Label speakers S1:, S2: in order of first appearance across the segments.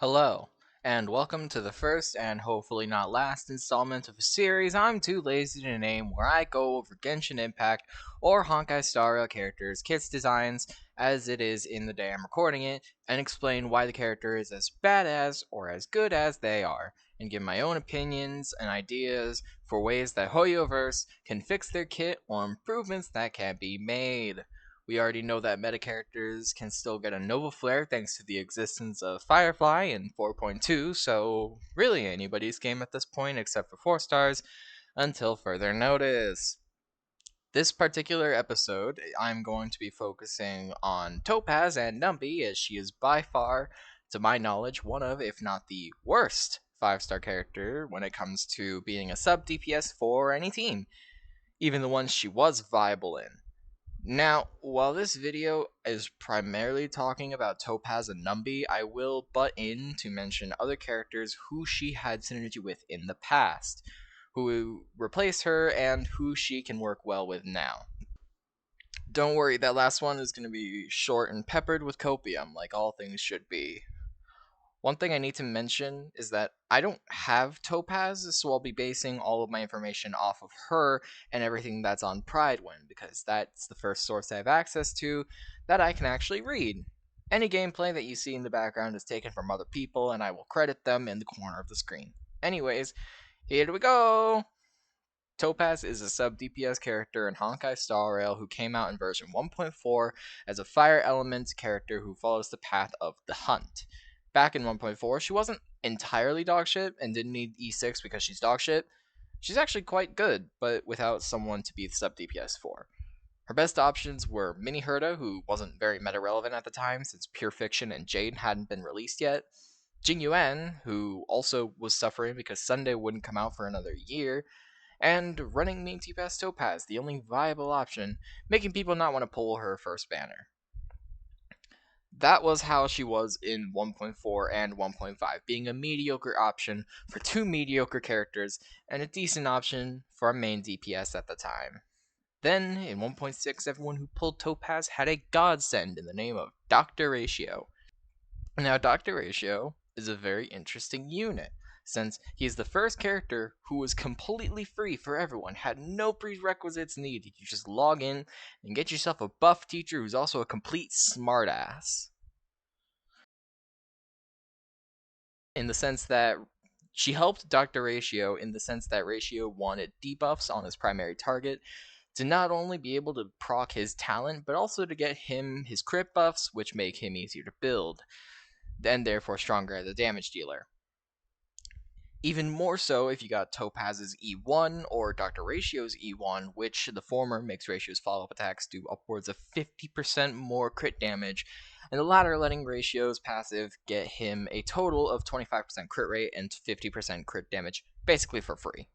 S1: Hello, and welcome to the first and hopefully not last installment of a series I'm too lazy to name where I go over Genshin Impact or Honkai Star Rail characters, kits designs, as it is in the day I'm recording it, and explain why the character is as bad as or as good as they are, and give my own opinions and ideas for ways that Hoyoverse can fix their kit or improvements that can be made. We already know that meta characters can still get a Nova Flare thanks to the existence of Firefly in 4.2, so really anybody's game at this point except for 4 stars until further notice. This particular episode, I'm going to be focusing on Topaz and Numby, as she is by far, to my knowledge, one of, if not the worst, 5-star character when it comes to being a sub DPS for any team, even the ones she was viable in. Now, while this video is primarily talking about Topaz and Numby, I will butt in to mention other characters who she had synergy with in the past, who replace her, and who she can work well with now. Don't worry, that last one is going to be short and peppered with copium, like all things should be. One thing I need to mention is that I don't have Topaz, so I'll be basing all of my information off of her and everything that's on Pridewind, because that's the first source I have access to that I can actually read. Any gameplay that you see in the background is taken from other people, and I will credit them in the corner of the screen. Anyways, here we go! Topaz is a sub DPS character in Honkai Star Rail who came out in version 1.4 as a fire element character who follows the path of the hunt. Back in 1.4, she wasn't entirely dogshit and didn't need E6 because she's dogshit. She's actually quite good, but without someone to be the sub DPS for. Her best options were Mini Herda, who wasn't very meta relevant at the time since Pure Fiction and Jade hadn't been released yet. Jing Yuan, who also was suffering because Sunday wouldn't come out for another year, and running main TPS Topaz, the only viable option, making people not want to pull her first banner. That was how she was in 1.4 and 1.5, being a mediocre option for two mediocre characters and a decent option for a main DPS at the time. Then, in 1.6, everyone who pulled Topaz had a godsend in the name of Dr. Ratio. Now, Dr. Ratio is a very interesting unit, since he is the first character who was completely free for everyone, had no prerequisites needed. You just log in and get yourself a buff teacher who's also a complete smartass. In the sense that she helped Dr. Ratio in the sense that Ratio wanted debuffs on his primary target to not only be able to proc his talent, but also to get him his crit buffs, which make him easier to build, and therefore stronger as a damage dealer. Even more so if you got Topaz's E1 or Dr. Ratio's E1, which the former makes Ratio's follow-up attacks do upwards of 50% more crit damage, and the latter letting Ratio's passive get him a total of 25% crit rate and 50% crit damage, basically for free.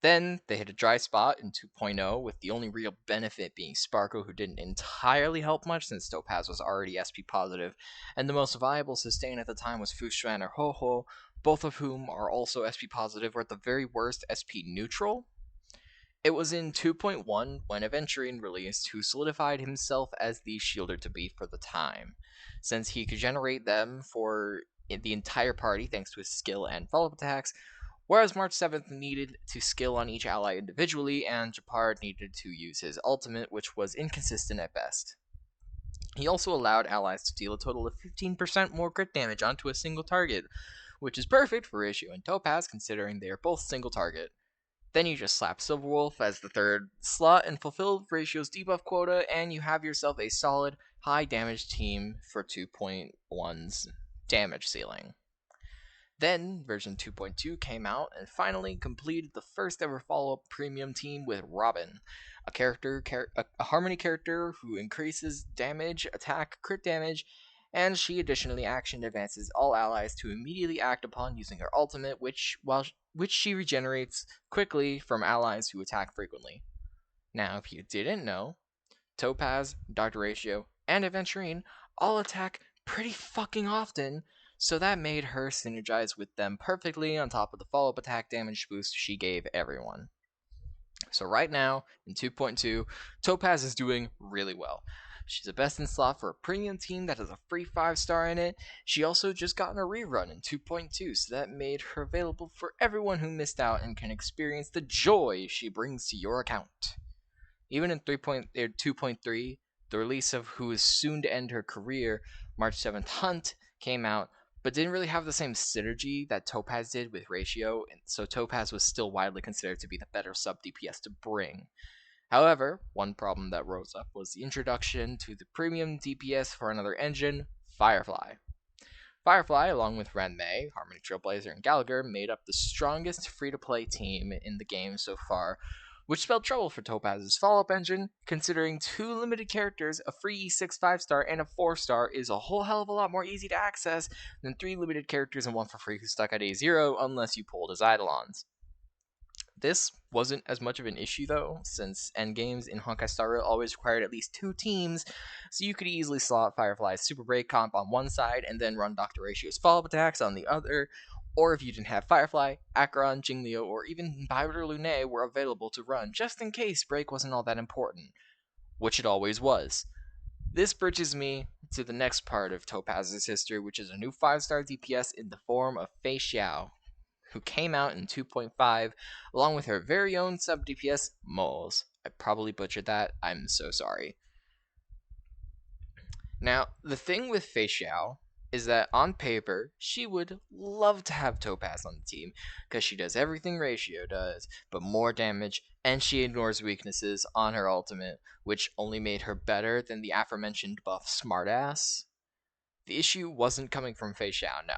S1: Then they hit a dry spot in 2.0, with the only real benefit being Sparkle, who didn't entirely help much since Topaz was already SP positive, and the most viable sustain at the time was Fushuan or Ho-Ho, both of whom are also SP positive or at the very worst SP neutral. It was in 2.1 when Aventurine released, who solidified himself as the shielder to be for the time, since he could generate them for the entire party thanks to his skill and follow-up attacks, whereas March 7th needed to skill on each ally individually, and Japard needed to use his ultimate, which was inconsistent at best. He also allowed allies to deal a total of 15% more crit damage onto a single target, which is perfect for Ratio and Topaz considering they are both single target. Then you just slap Silverwolf as the third slot and fulfill Ratio's debuff quota, and you have yourself a solid, high damage team for 2.1's damage ceiling. Then, version 2.2 came out and finally completed the first ever follow-up premium team with Robin, a Harmony character who increases damage, attack, crit damage, and she additionally action advances all allies to immediately act upon using her ultimate, which she regenerates quickly from allies who attack frequently. Now, if you didn't know, Topaz, Dr. Ratio, and Aventurine all attack pretty fucking often, so that made her synergize with them perfectly on top of the follow-up attack damage boost she gave everyone. So right now, in 2.2, Topaz is doing really well. She's a best in slot for a premium team that has a free 5-star in it. She also just got in a rerun in 2.2, so that made her available for everyone who missed out and can experience the joy she brings to your account. Even in 2.3, the release of who is soon to end her career, March 7th Hunt, came out, but didn't really have the same synergy that Topaz did with Ratio, and so Topaz was still widely considered to be the better sub DPS to bring. However, one problem that rose up was the introduction to the premium DPS for another engine, Firefly. Firefly, along with Renmei, Harmony Trailblazer, and Gallagher, made up the strongest free-to-play team in the game so far, which spelled trouble for Topaz's follow-up engine, considering 2 limited characters, a free E6 5-star, and a 4-star is a whole hell of a lot more easy to access than 3 limited characters and 1 for free who's stuck at A0 unless you pulled his Eidolons. This wasn't as much of an issue though, since endgames in Honkai Star Rail always required at least 2 teams, so you could easily slot Firefly's Super Break comp on one side and then run Dr. Ratio's follow-up attacks on the other, or if you didn't have Firefly, Acheron, Jingliu, or even Byward Lune were available to run just in case Break wasn't all that important, which it always was. This bridges me to the next part of Topaz's history, which is a new 5-star DPS in the form of Fiao, who came out in 2.5, along with her very own sub DPS, Moles. I probably butchered that, I'm so sorry. Now, the thing with Fei Xiao is that on paper, she would love to have Topaz on the team, because she does everything Ratio does, but more damage, and she ignores weaknesses on her ultimate, which only made her better than the aforementioned buff Smartass. The issue wasn't coming from Fei Xiao, no,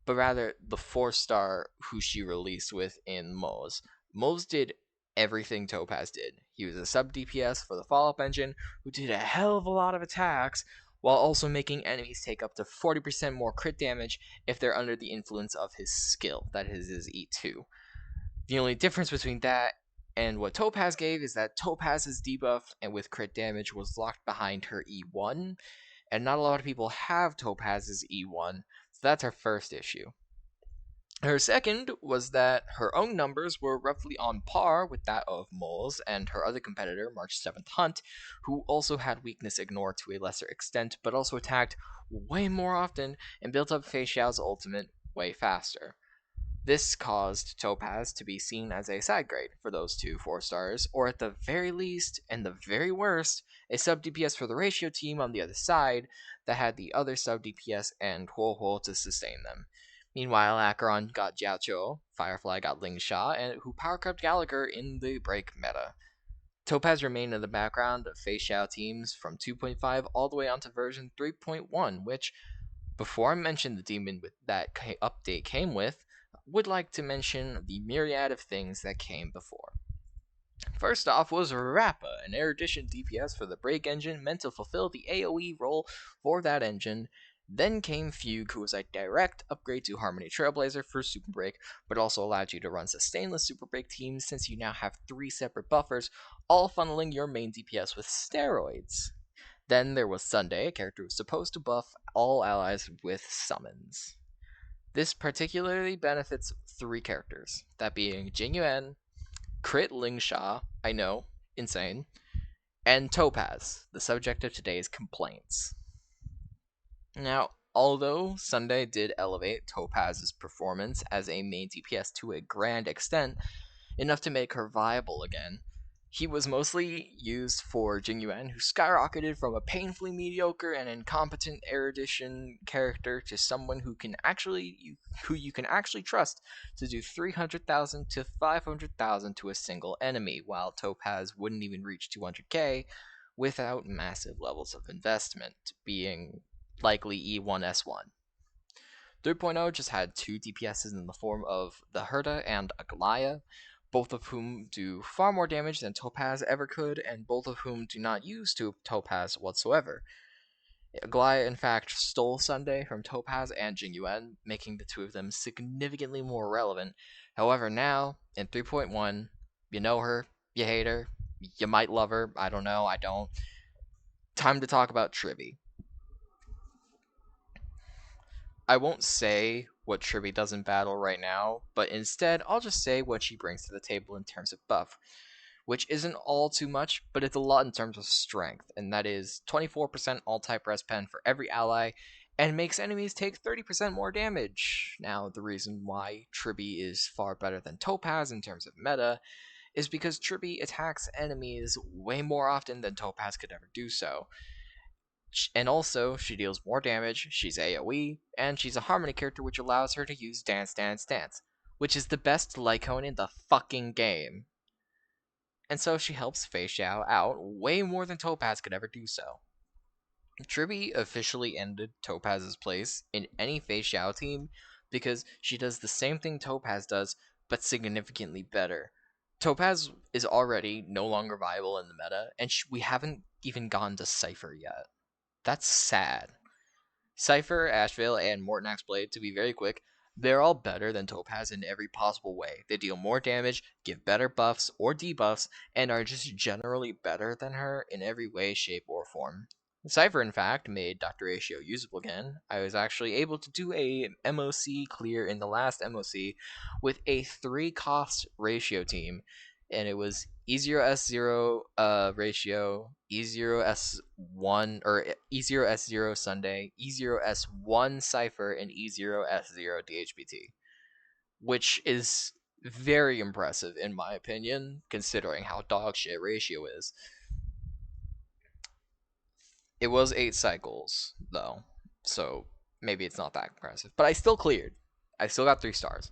S1: but rather the 4-star who she released with in Moles. Moles did everything Topaz did. He was a sub DPS for the follow-up engine who did a hell of a lot of attacks, while also making enemies take up to 40% more crit damage if they're under the influence of his skill, that is his E2. The only difference between that and what Topaz gave is that Topaz's debuff and with crit damage was locked behind her E1, and not a lot of people have Topaz's E1, so that's her first issue. Her second was that her own numbers were roughly on par with that of Moles and her other competitor, March 7th Hunt, who also had weakness ignored to a lesser extent, but also attacked way more often and built up Fei Xiao's ultimate way faster. This caused Topaz to be seen as a side grade for those two 4-stars, or at the very least, and the very worst, a sub DPS for the Ratio team on the other side that had the other sub DPS and Huo to sustain them. Meanwhile, Acheron got Jiaqiu, Firefly got Ling Sha, and who power crept Gallagher in the break meta. Topaz remained in the background of Fei Xiao teams from 2.5 all the way onto version 3.1, which, before I mention the demon that update came with, would like to mention the myriad of things that came before. First off was Rappa, an erudition DPS for the Break engine meant to fulfill the AoE role for that engine. Then came Fugue, who was a direct upgrade to Harmony Trailblazer for Super Break, but also allowed you to run sustainless Super Break teams since you now have 3 separate buffers, all funneling your main DPS with steroids. Then there was Sunday, a character who was supposed to buff all allies with summons. This particularly benefits 3 characters, that being Jingyuan, Crit Ling Sha, I know, insane, and Topaz, the subject of today's complaints. Now, although Sunday did elevate Topaz's performance as a main DPS to a grand extent, enough to make her viable again, he was mostly used for Jingyuan, who skyrocketed from a painfully mediocre and incompetent erudition character to someone who you can actually trust to do 300,000 to 500,000 to a single enemy, while Topaz wouldn't even reach 200k without massive levels of investment, being likely E1 S1. 3.0 just had 2 DPSs in the form of the Herta and Agalaya, both of whom do far more damage than Topaz ever could, and both of whom do not use Topaz whatsoever. Agalaya, in fact, stole Sunday from Topaz and Jingyuan, making the two of them significantly more relevant. However, now, in 3.1, you know her, you hate her, you might love her, I don't know, I don't. Time to talk about Trivy. I won't say what Trivy does in battle right now, but instead I'll just say what she brings to the table in terms of buff, which isn't all too much, but it's a lot in terms of strength, and that is 24% all-type res pen for every ally, and makes enemies take 30% more damage. Now, the reason why Tribby is far better than Topaz in terms of meta is because Tribby attacks enemies way more often than Topaz could ever do so. And also, she deals more damage, she's AoE, and she's a Harmony character which allows her to use Dance Dance Dance, which is the best Lycone in the fucking game. And so she helps Fiao out way more than Topaz could ever do so. Tribby officially ended Topaz's place in any Fiao team because she does the same thing Topaz does, but significantly better. Topaz is already no longer viable in the meta, and we haven't even gone to Cypher yet. That's sad. Cypher, Ashvale, and Mortnax Blade, to be very quick, they're all better than Topaz in every possible way. They deal more damage, give better buffs or debuffs, and are just generally better than her in every way, shape, or form. Cypher, in fact, made Dr. Ratio usable again. I was actually able to do a MOC clear in the last MOC with a 3-cost ratio team, and it was E0S0 ratio, E0S1 or E0S0 Sunday, E0S1 Cypher, and E0S0 DHBT, which is very impressive in my opinion, considering how dog shit ratio is. It was 8 cycles though, so maybe it's not that impressive, but I still cleared. I still got 3 stars.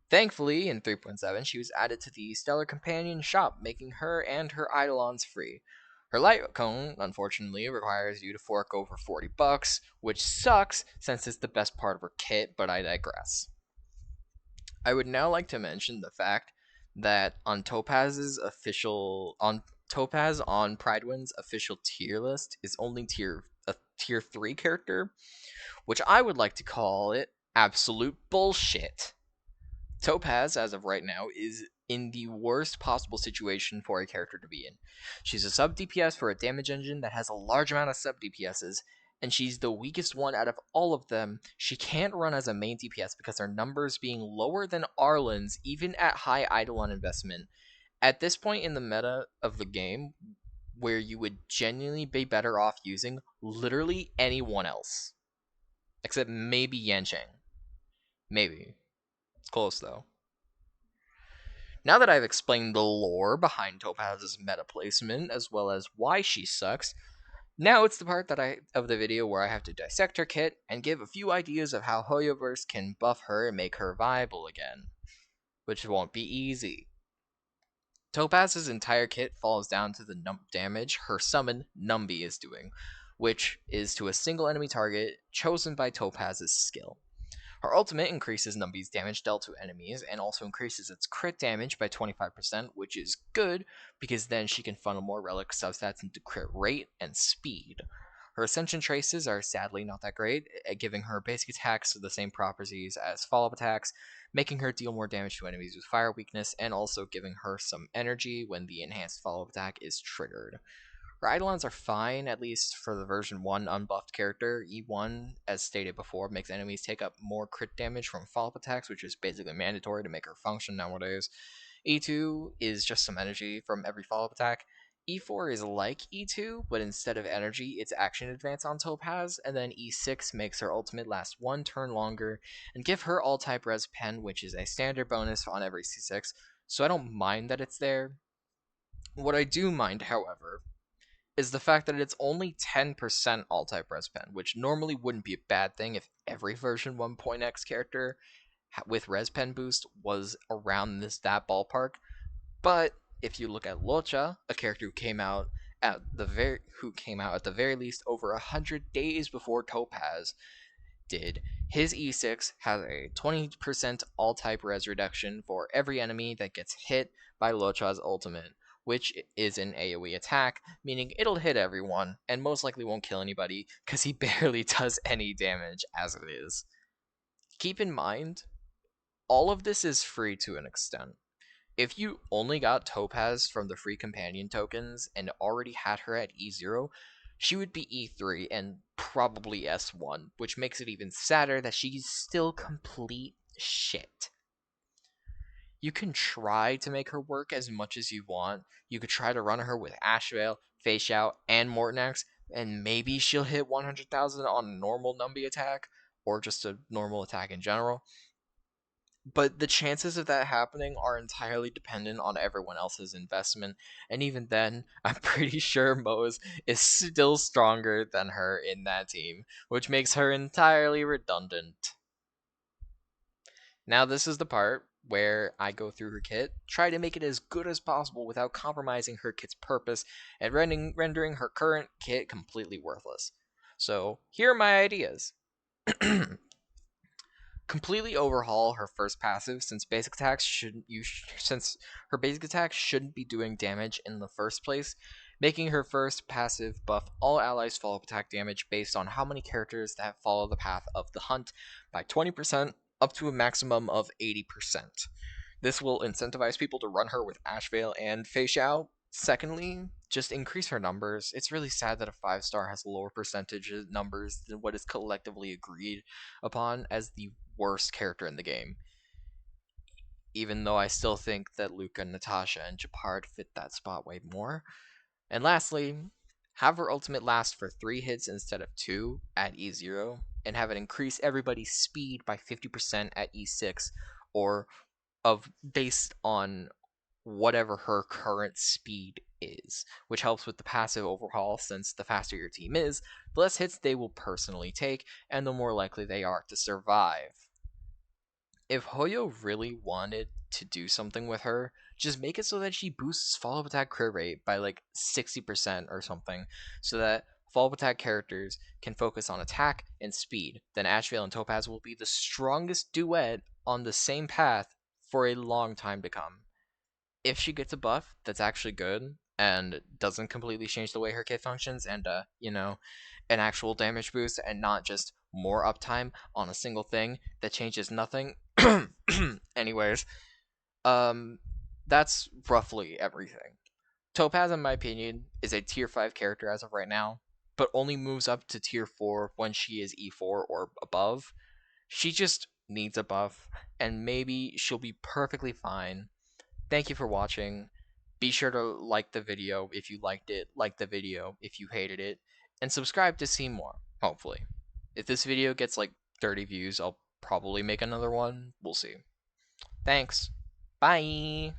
S1: Thankfully, in 3.7, she was added to the Stellar Companion shop, making her and her Eidolons free. Her light cone, unfortunately, requires you to fork over $40, which sucks since it's the best part of her kit, but I digress. I would now like to mention the fact that on Topaz on Pridewind's official tier list is only a tier 3 character, which I would like to call it absolute bullshit. Topaz, as of right now, is in the worst possible situation for a character to be in. She's a sub DPS for a damage engine that has a large amount of sub DPSs, and she's the weakest one out of all of them. She can't run as a main DPS because her numbers being lower than Arlen's, even at high Eidolon investment. At this point in the meta of the game, where you would genuinely be better off using literally anyone else. Except maybe Yancheng. Maybe. It's close though. Now that I've explained the lore behind Topaz's meta placement, as well as why she sucks, now it's the part of the video where I have to dissect her kit and give a few ideas of how Hoyoverse can buff her and make her viable again. Which won't be easy. Topaz's entire kit falls down to the damage her summon Numby is doing, which is to a single enemy target chosen by Topaz's skill. Her ultimate increases Numby's damage dealt to enemies and also increases its crit damage by 25%, which is good because then she can funnel more relic substats into crit rate and speed. Her Ascension traces are sadly not that great, giving her basic attacks the same properties as follow-up attacks, making her deal more damage to enemies with fire weakness, and also giving her some energy when the enhanced follow-up attack is triggered. Her Eidolons are fine, at least for the version 1 unbuffed character. E1, as stated before, makes enemies take up more crit damage from follow-up attacks, which is basically mandatory to make her function nowadays. E2 is just some energy from every follow-up attack. E4 is like E2, but instead of energy, it's action advance on Topaz, and then E6 makes her ultimate last 1 turn longer, and give her all-type res pen, which is a standard bonus on every C6, so I don't mind that it's there. What I do mind, however, is the fact that it's only 10% all-type res pen, which normally wouldn't be a bad thing if every version 1.x character with res pen boost was around that ballpark. But if you look at Locha, a character who came out at the very least over 100 days before Topaz did, his E6 has a 20% all-type res reduction for every enemy that gets hit by Locha's ultimate, which is an AoE attack, meaning it'll hit everyone, and most likely won't kill anybody, because he barely does any damage as it is. Keep in mind, all of this is free to an extent. If you only got Topaz from the free companion tokens and already had her at E0, she would be E3 and probably S1, which makes it even sadder that she's still complete shit. you can try to make her work as much as you want. You could try to run her with Ashvale, Fiao, and Mortnax, and maybe she'll hit 100,000 on a normal Numby attack, or just a normal attack in general. But the chances of that happening are entirely dependent on everyone else's investment, and even then, I'm pretty sure Moe's is still stronger than her in that team, which makes her entirely redundant. Now, this is the part where I go through her kit, try to make it as good as possible without compromising her kit's purpose and rendering her current kit completely worthless. So, here are my ideas. Completely overhaul her first passive since her basic attacks shouldn't be doing damage in the first place, making her first passive buff all allies follow-up attack damage based on how many characters that follow the path of the hunt by 20% up to a maximum of 80%. This will incentivize people to run her with Ashvale and Fiao. Secondly, just increase her numbers. It's really sad that a 5-star has lower percentage numbers than what is collectively agreed upon as the worst character in the game. Even though I still think that Luca, Natasha, and Japard fit that spot way more. And lastly, have her ultimate last for 3 hits instead of 2 at E0, and have it increase everybody's speed by 50% at E6, or based on whatever her current speed is, which helps with the passive overhaul since the faster your team is, the less hits they will personally take, and the more likely they are to survive. If Hoyo really wanted to do something with her, just make it so that she boosts follow-up attack crit rate by like 60% or something, so that follow-up attack characters can focus on attack and speed. Then Ashvale and Topaz will be the strongest duet on the same path for a long time to come. If she gets a buff that's actually good and doesn't completely change the way her kit functions, and an actual damage boost and not just more uptime on a single thing that changes nothing. Anyways, that's roughly everything. Topaz, in my opinion, is a tier 5 character as of right now, but only moves up to tier 4 when she is E4 or above. She just needs a buff, and maybe she'll be perfectly fine. Thank you for watching. Be sure to like the video if you liked it, like the video if you hated it, and subscribe to see more, hopefully. If this video gets like 30 views, I'll probably make another one. We'll see. Thanks. Bye.